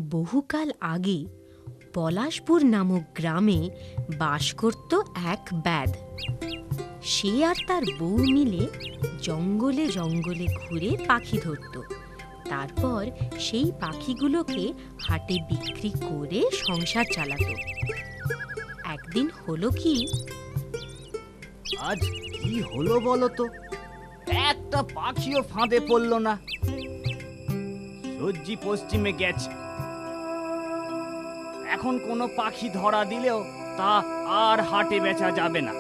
বহুকাল আগে পলাশপুর নামক গ্রামে বাস করত এক ব্যাধ। সে আর তার বউ মিলে জঙ্গলে জঙ্গলে ঘুরে পাখি ধরত। তারপর সেই পাখিগুলোকে হাটে বিক্রি করে সংসার চালাতো। একদিন হলো কি, আজ কি হলো বলো তো? একটা পাখিও ফাঁদে পড়লো না। সূর্যি পশ্চিমে গেছে। এখন কোনো পাখি ধরা দিলেও তা আর হাটে বেচা যাবে না।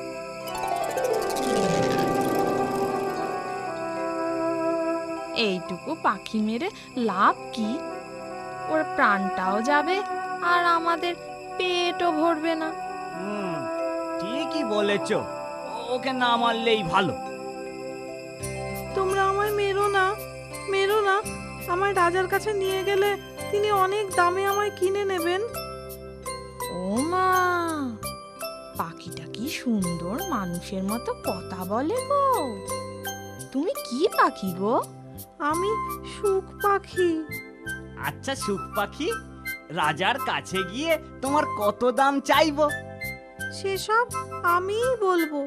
এইটুকু পাখি মেরে লাভ কি? ওর প্রাণটাও যাবে আর আমাদের পেটও ভরবে না। ঠিকই বলেছ, ওকে না মারলেই ভালো। তোমরা আমায় মেরো না, মেরো না। আমায় রাজার কাছে নিয়ে গেলে তিনি অনেক দামে আমায় কিনে নেবেন। ও মা, পাখিটা কি সুন্দর মানুষের মতো কথা বলে গো। তুমি কি পাখি গো? আমি সুখ পাখি। আচ্ছা সুখ পাখি, রাজার কাছে গিয়ে তোমার কত দাম চাইবো? সেসব আমিই বলবো,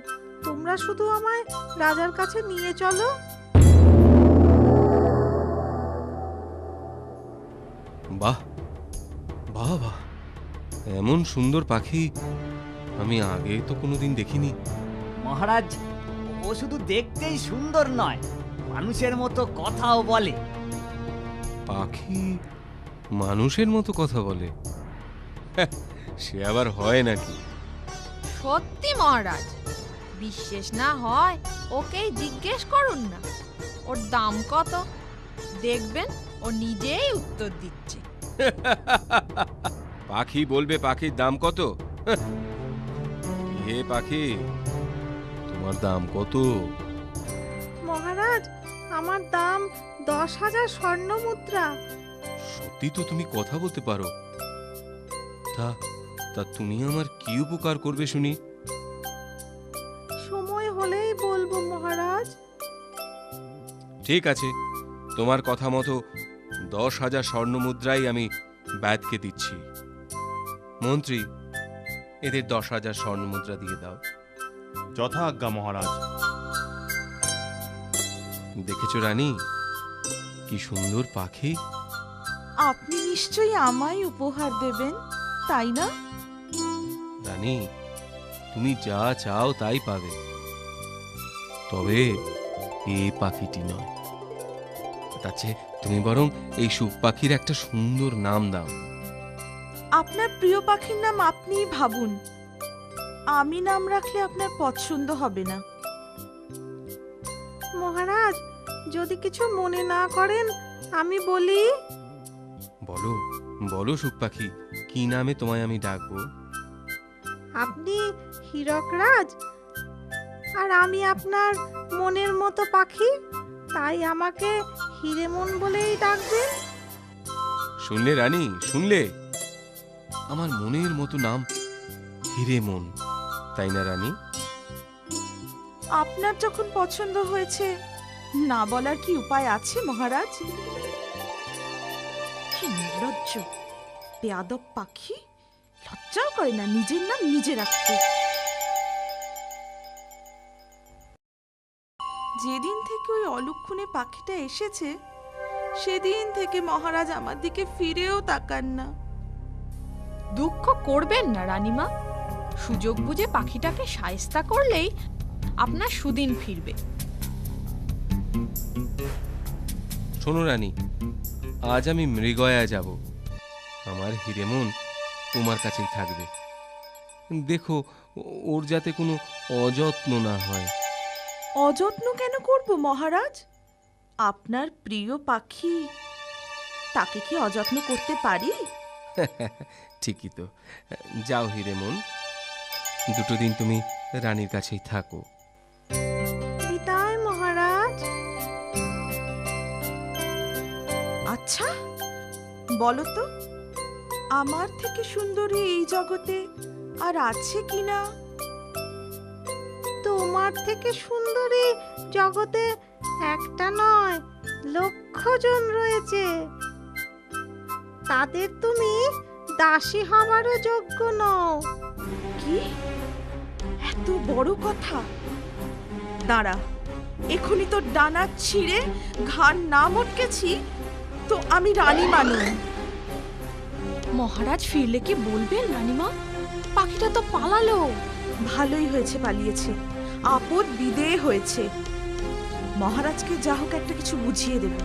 তোমরা শুধু আমায় রাজার কাছে নিয়ে চলো। বাহ বাহ বাহ, এমন সুন্দর পাখি আমি আগে তো কোনোদিন দেখিনি। মহারাজ, ও শুধু দেখতেই সুন্দর নয়, মানুষের মতো কথাও বলে। পাখি মানুষের মতো কথা বলে? সে আবার হয় নাকি? সত্যি মহারাজ, বিশ্বাস না হয় ওকেই জিজ্ঞেস করুন না। ওর দাম কত? দেখবেন ও নিজেই উত্তর দিচ্ছে। পাখি বলবে পাখির দাম কত? হে পাখি, তোমার দাম কত? মহারাজ, আমার দাম 10,000 স্বর্ণ মুদ্রা। সত্যি তো তুমি কথা বলতে পারো? তা তা তুমি আমার কি উপকার করবে শুনি? সময় হলেই বলবো মহারাজ। ঠিক আছে, তোমার কথা মতো 10,000 স্বর্ণ মুদ্রাই আমি ব্যাধকে দিচ্ছি। মন্ত্রী, এদের 10,000 স্বর্ণ মুদ্রা দিয়ে দাও। যথা আজ্ঞা মহারাজ। দেখেছো রানী, কি সুন্দর পাখি। আপনি নিশ্চয়ই আমায় উপহার দেবেন, তাই না? রানী, তুমি যা চাও তাই পাবে, তবে এই পাখিটি নয়। তার চেয়ে তুমি বরং এই সুখ পাখির একটা সুন্দর নাম দাও। আপনার প্রিয় পাখির নাম আপনিই ভাবুন। আমি নাম রাখলে আপনার পছন্দ হবে না। মহারাজ, যদি কিছু মনে না করেন আমি বলি। বলো বলো সুখ পাখি, কি নামে তোমায় আমি ডাকবো? আপনি হীরকরাজ, আর আমি আপনার মনের মতো পাখি, তাই আমাকে হিরেমন বলেই ডাকবেন। শুনলে রানী, শুনলে? আমার মনের মতো নাম হিরেমন, তাই না রানী? আপনার যখন পছন্দ হয়েছে, না বলার কি উপায় আছে মহারাজ? কি নির্লজ্জ বেয়াদব পাখি, লজ্জাও করে না নিজের নাম নিজে রাখতে। যেদিন থেকে ওই অলক্ষণে পাখিটা এসেছে, সেদিন থেকে মহারাজ আমার দিকে ফিরেও তাকান না। দুঃখ করবেন না রানীমা, সুযোগ বুঝে পাখিটাকে শায়েস্তা করলেই আপনার সুদিন ফিরবে। শোনো রানী, আজ আমি মৃগয়া যাব। আমার হিরেমন তোমার কাছেই থাকবে। দেখো ওর যাতে কোনো অযত্ন না হয়। অযত্ন কেন করব মহারাজ? আপনার প্রিয় পাখি, তাকে কি অযত্ন করতে পারি? ঠিকই তো। যাও হিরেমন, দুটো দিন তুমি রানীর কাছেই থাকো। বিদায় মহারাজ। আচ্ছা বলো তো, আমার থেকে সুন্দরী এই জগতে আর আছে কিনা? তোমার থেকে সুন্দরী জগতে একটা নয়, লক্ষ জন রয়েছে। তাদের তুমি দাসী হবারও যোগ্য নও। কি এত বড় কথা! দাঁড়া, এখনই তোর ডানা ছিঁড়ে ঘাড় না মটকেছি তো আমি রানী মানুষ। মহারাজ ফিরলে কি বলবেন রানীমা? পাখিটা তো পালালো। ভালোই হয়েছে পালিয়েছে, আপদ বিদেয় হয়েছে। মহারাজকে যা হোক একটা কিছু বুঝিয়ে দেব।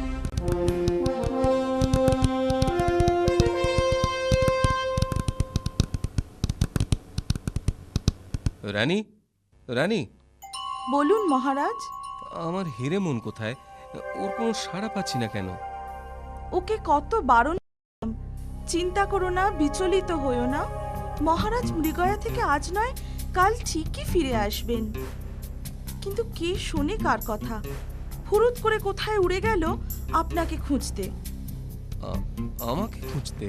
রানী, রানী, বলুন মহারাজ। আমার হিরে মন কোথায়? ওর কোনো সাড়া পাচ্ছি না কেন? ওকে কত বারণ করলাম, চিন্তা করো না, বিচলিত হইও না। মহারাজ মৃগয়া থেকে আজ নয় কাল ঠিকই ফিরে আসবেন। কিন্তু কে শোনে কার কথা? ফুরুত করে কোথায় উড়ে গেল আপনাকে খুঁজতে। আমাকে খুঁজতে?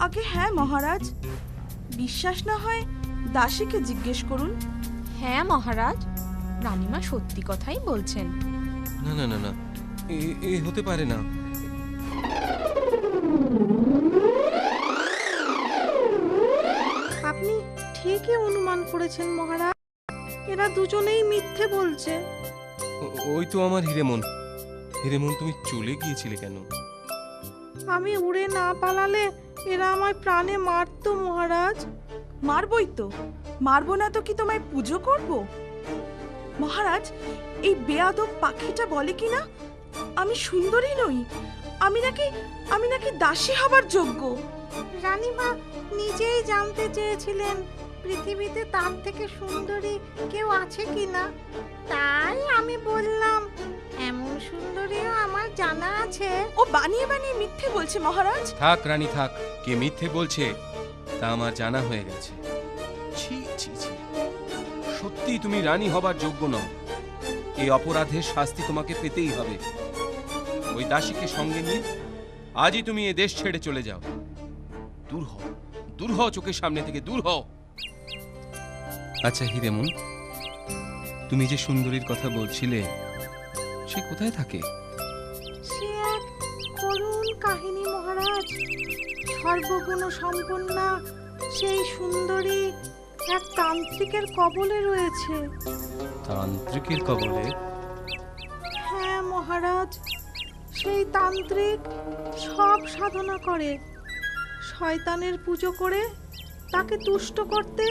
আগে হ্যাঁ মহারাজ, বিশ্বাস না হয় দাসীকে জিজ্ঞেস করুন। হ্যাঁ মহারাজ, রানীমা সত্যি কথাই বলছেন। না না না না, এ হতে পারে না। আপনি ঠিকই অনুমান করেছেন মহারাজ, এরা দুজনেই মিথ্যে বলছে। ওই তো আমার হিরেমন। হিরেমন, তুমি চলে গিয়েছিলে কেন? আমি উড়ে না পালালে এরা আমায় প্রাণে মারতো মহারাজ। মারবই তো, মারবো না তো কি তোমায় পুজো করব? মহারাজ, এই বেয়াদব পাখিটা বলে কি না আমি সুন্দরী নই, আমি নাকি দাসী হবার যোগ্য। রানীমা নিজেই জানতে চেয়েছিলেন পৃথিবীতে তার থেকে সুন্দরী কেউ আছে কিনা, তাই আমি বললাম এমন সুন্দরীও আমার জানা আছে। ও বানিয়ে বানিয়ে মিথ্যে বলছে মহারাজ। থাক রানী থাক, কে মিথ্যে বলছে তা আমার জানা হয়ে গেছে। ছি ছি ছি, সত্যি তুমি রানী হবার যোগ্য নও। এই অপরাধের শাস্তি তোমাকে পেতেই হবে। ওই দাসীকে সঙ্গে নিয়ে আজই তুমি এ দেশ ছেড়ে চলে যাও। দূর হও, দূর হও, চোখের সামনে থেকে দূর হও। আচ্ছা হিরেমন, তুমি যে সুন্দরীর কথা বলছিলে সে কোথায় থাকে? সে এক করুণ কাহিনী মহারাজ। সর্বগুণ সম্পন্না সেই সুন্দরী এক তান্ত্রিকের কবলে রয়েছে। তান্ত্রিকের কবলে? হ্যাঁ মহারাজ, সেই তান্ত্রিক সব সাধনা করে, শয়তানের পুজো করে তাকে তুষ্ট করতে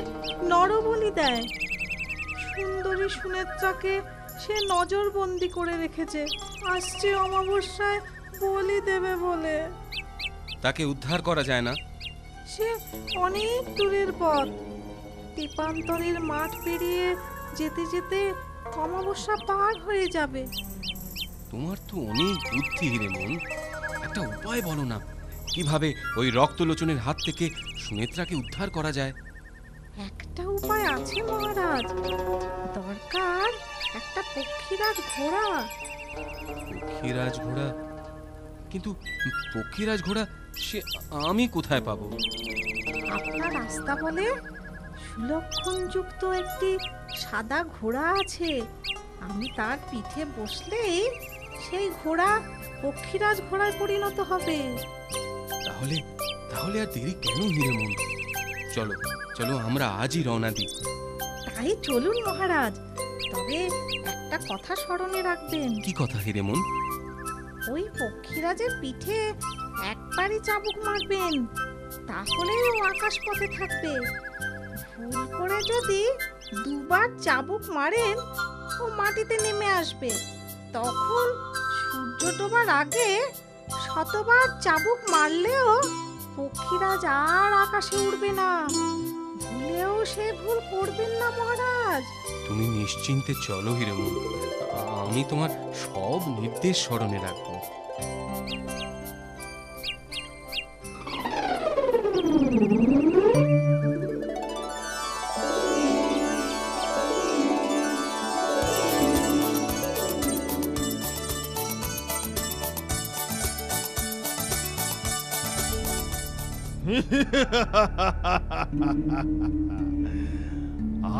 নরবলি দেয়। সুন্দরী সুনেত্রাকে সে নজরবন্দি করে রেখেছে, আসছে অমাবস্যায় বলি দেবে বলে। তাকে উদ্ধার করা যায় না? সে অনেক দূরের পথ, দীপান্তরের মাঠ পেরিয়ে যেতে যেতে অমাবস্যা পার হয়ে যাবে। তোমার তো অনেক বুদ্ধি হিরেমন, একটা উপায় বলো না, কিভাবে ওই রক্তলোচনের হাত থেকে সুনেত্রাকে উদ্ধার করা যায়? একটা উপায় আছে মহারাজ, দরকার একটা পক্ষীরাজ ঘোড়া। পক্ষীরাজ ঘোড়া? কিন্তু পক্ষীরাজ ঘোড়া সে আমি কোথায় পাবো? আপনার রাস্তা বলে সুলক্ষণযুক্ত একটি সাদা ঘোড়া আছে। আমি তার পিঠে বসলেই সেই ঘোড়া পক্ষীরাজ ঘোড়ায় পরিণত হবে। তাহলে তাহলে আর দেরি কেন হিরেমন? চলো চলো, আমরা আজই রওনা দিই। তাই চলুন মহারাজ, তবে একটা কথা স্মরণে রাখবেন। কি কথা হিরেমন? ওই পক্ষীরাজের পিঠে একবারই চাবুক মারবেন, তাহলেই ও আকাশ পথে থাকবে। ভুল করে যদি দুবার চাবুক মারেন ও মাটিতে নেমে আসবে। তখন সূর্য ডোবার আগে শতবার চাবুক মারলেও পক্ষীরাজ আর আকাশে উড়বে না। ভুলেও সে ভুল করবেন না মহারাজ। তুমি নিশ্চিন্তে চলো হিরেমন, আমি তোমার সব নির্দেশ স্মরণে রাখবো।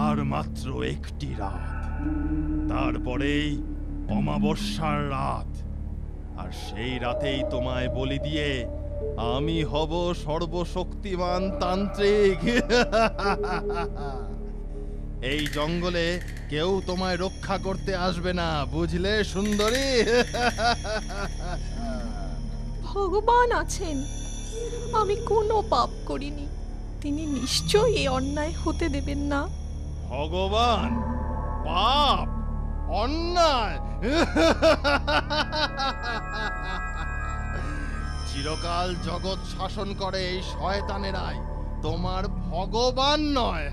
আর মাত্র একটি রাত, তারপরেই অমাবস্যার রাত। আর সেই রাতেই তোমায় বলি দিয়ে আমি হব সর্বশক্তিমান তান্ত্রিক। এই জঙ্গলে কেউ তোমায় রক্ষা করতে আসবে না, বুঝলে সুন্দরী? ভগবান আছেন, আমি কোনো পাপ করিনি, তিনি নিশ্চয়ই এই অন্যায় হতে দেবেন না। ভগবান, পাপ, অন্যায়? চিরকাল জগৎ শাসন করে এই শয়তানেরাই তোমার ভগবান নয়।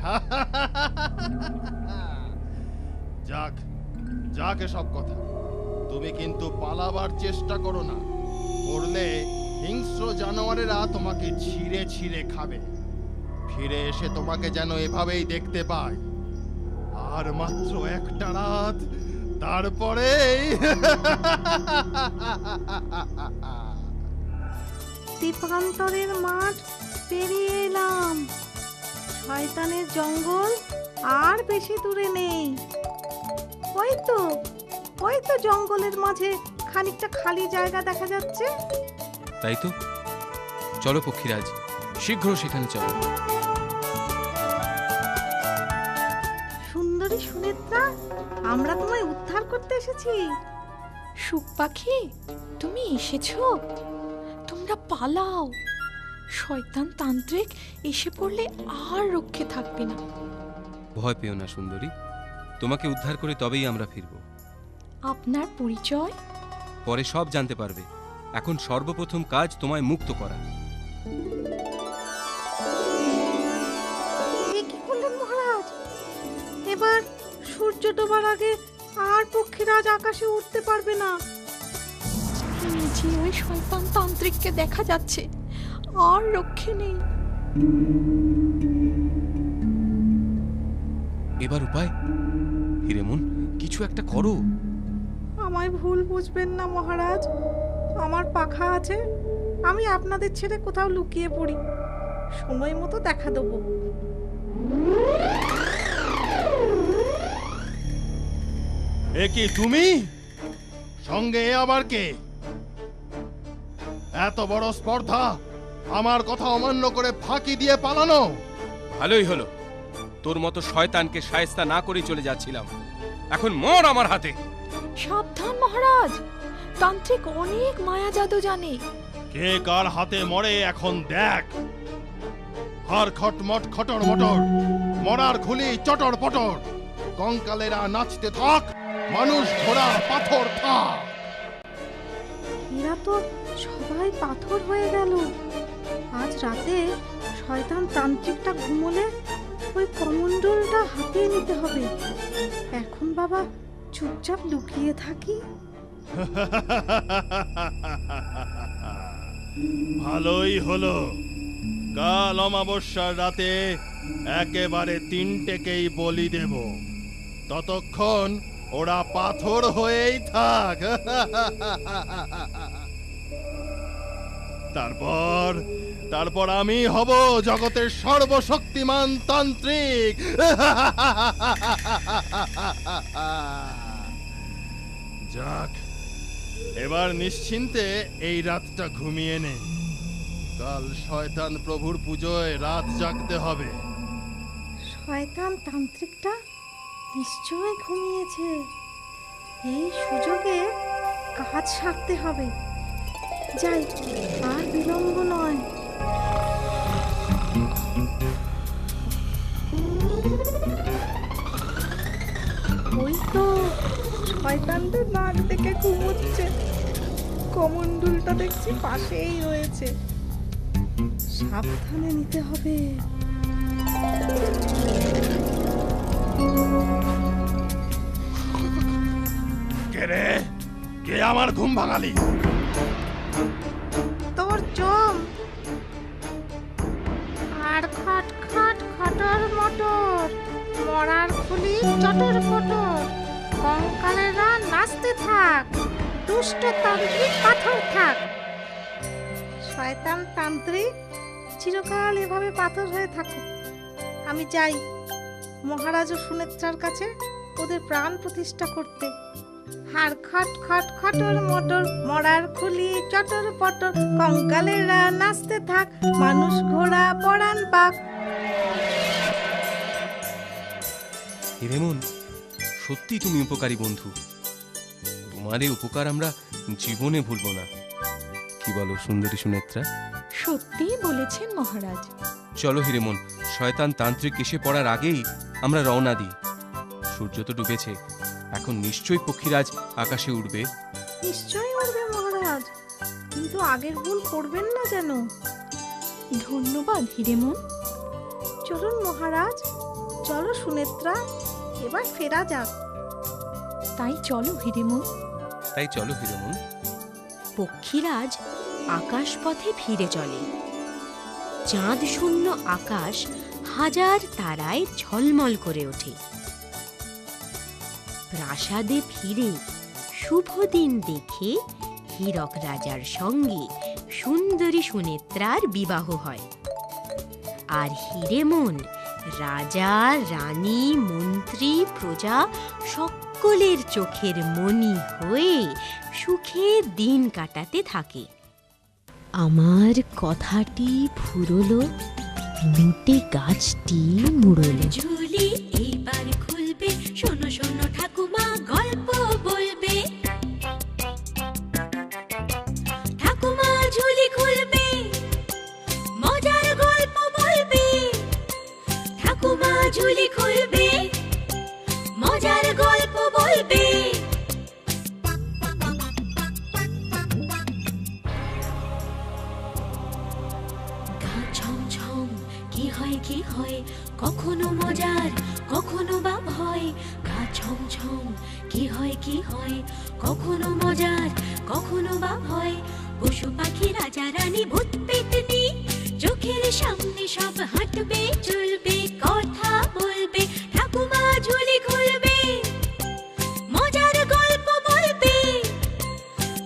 যাক যাক, এসব কথা। তুমি কিন্তু পালাবার চেষ্টা করো না, করলে হিংস্র জানোয়ারেরা তোমাকে ছিঁড়ে ছিঁড়ে খাবে। ফিরে এসে তোমাকে যেন এভাবেই দেখতে পাই। আর মাত্র একটা রাত, তারপরে দীপান্তরের মাঠ পেরিয়ে এলাম। শয়তানের জঙ্গল আর বেশি দূরে নেই। ওই তো জঙ্গলের মাঝে খানিকটা খালি জায়গা দেখা যাচ্ছে। তাই তো, চলো পক্ষীরাজ, শীঘ্র সেখানে চলো। সুন্দরী সুনেত্রা, আমরা তোমায় উদ্ধার করতে এসেছি। সুখ পাখি, তুমি এসেছো? তোমরা পালাও, শয়তান তান্ত্রিক এসে পড়লে আর রক্ষে থাকবে না। ভয় পেও না সুন্দরী, তোমাকে উদ্ধার করে তবেই আমরা ফিরব। আপনার পরিচয়? পরে সব জানতে পারবে। এখন সর্বপ্রথম কাজ তোমায় মুক্ত করা। এ কি করলেন মহারাজ? এবার সূর্য ডোবার আগে আর পক্ষীরাজ আকাশে উঠতে পারবে না। নিচে ওই শয়তান তান্ত্রিককে দেখা যাচ্ছে, আর রক্ষে নেই। এবার উপায়? হিরেমন, কিছু একটা করো। আমায় ভুল বুঝবেন না মহারাজ, আমার পাখা আছে, আমি আপনাদের ছেড়ে কোথাও লুকিয়ে পড়ি, সময় মতো দেখা দেবো। এ কি তুমি? সঙ্গে এ আবার কে? এত বড় স্পর্ধা, আমার কথা অমান্য করে ফাঁকি দিয়ে পালানো? ভালোই হলো, তোর মতো শয়তানকে শায়েস্তা না করেই চলে যাচ্ছিলাম। এখন মর আমার হাতে। সাবধান মহারাজ, তান্ত্রিক অনেক মায়া জাদু জানে। কে কার হাতে মরে এখন দেখ। হার খটমট খটর মটর, মরার খুলি চটর পটর, কঙ্কালেরা নাচতে থাক, মানুষ ঘোড়া পাথর থাক। এরা তো সবাই পাথর হয়ে গেল। আজ রাতে শয়তান তান্ত্রিকটা ঘুমোলে ওই কমণ্ডলটা হাতিয়ে নিতে হবে। এখন বাবা চুপচাপ লুকিয়ে থাকি। ভালোই হলো, কাল অমাবস্যার রাতে একেবারে তিনটেকেই বলি দেব। ততক্ষণ ওরা পাথর হয়েই থাক। তারপর আমি হব জগতের সর্বশক্তিমান তান্ত্রিক। যাক, এবার নিশ্চিন্তে এই রাতটা ঘুমিয়ে নে। কাল শয়তান প্রভুর পুজোয় রাত জাগতে হবে। শয়তান তান্ত্রিকটা নিশ্চয় ঘুমিয়েছে। এই সুযোগে কাজ সারতে হবে। যাই, আর বিলম্ব নয়। ওই তো শয়তানটা নাক দেখে ঘুমোচ্ছে। কমণ্ডলটা দেখছি পাশেই রয়েছে, সাবধানে নিতে হবে। কে রে? কে আমার ঘুম ভাঙালি? তোর জম। আর খট খট খটর মটর, মরার খুলি চটর পটর, কঙ্কালেরা নাচতে থাক, দুষ্ট তান্ত্রিক পাথর থাক। শয়তান তান্ত্রিক চিরকাল এভাবে পাথর হয়ে থাকুক। আমি যাই মহারাজ ও সুনেত্রার কাছে ওদের প্রাণ প্রতিষ্ঠা করতে। হাড় খট খট খটর মটর, মরার খুলি চটর পটর, কঙ্কালেরা নাচতে থাক, মানুষ ঘোড়া পরাণ পাক। হিরেমন, সত্যি তুমি উপকারী বন্ধু। তোমার এই উপকার আমরা জীবনে ভুলবো না। কি বলো সুন্দরী সুনেত্রা? সত্যিই বলেছেন মহারাজ। চলো হিরেমন, শয়তান তান্ত্রিক এসে পড়ার আগেই আমরা রওনা দিই। সূর্য তো ডুবেছে, এখন নিশ্চয়ই পক্ষীরাজ আকাশে উঠবে। নিশ্চয়ই উঠবে মহারাজ, কিন্তু আগের ভুল করবেন না যেন। ধন্যবাদ হিরেমন। চলুন মহারাজ, চলো সুনেত্রা, এবার ফেরা যাক। তাই চলো হিরেমন। তাই চলো হিরেমন। পক্ষীরাজ আকাশপথে ফিরে চলে। চাঁদ শূন্য আকাশ হাজার তারায় ঝলমল করে ওঠে। প্রাসাদে ফিরে শুভ দিন দেখে হীরক রাজার সঙ্গে সুন্দরী সুনেত্রার বিবাহ হয়। আর হিরেমন রাজা, রানী, মন্ত্রী, প্রজা সকলের চোখের মণি হয়ে সুখে দিন কাটাতে থাকে। আমার কথাটি ফুরলো, লুটে গাছটি মুড়লো। ঝুলি এইবার খুলবে, শোনো শোনো ঠাকুমা গল্প বলবে। ঠাকুমা ঝুলি খুলবে, মজার গল্প বলবে। ঠাকুমা ঝুলি খুলবে, মজার গল্প বলবে। গা ছমছম কি হয় কি হয়, কখনো মজার কখনো বা ভয়। গা ছমছম কি হয় কি হয়, কখনো মজার কখনো বা ভয়। পশু পাখি রাজা রানী ভূত পেতনি চোখের সামনে সব হাঁটবে চলবে, কথা বলবে। ঠাকুমা ঝুলি খুলবে, মজার গল্প বলবে।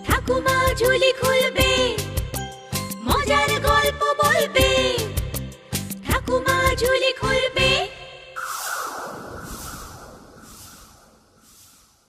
ঠাকুমা ঝুলি খুলবে।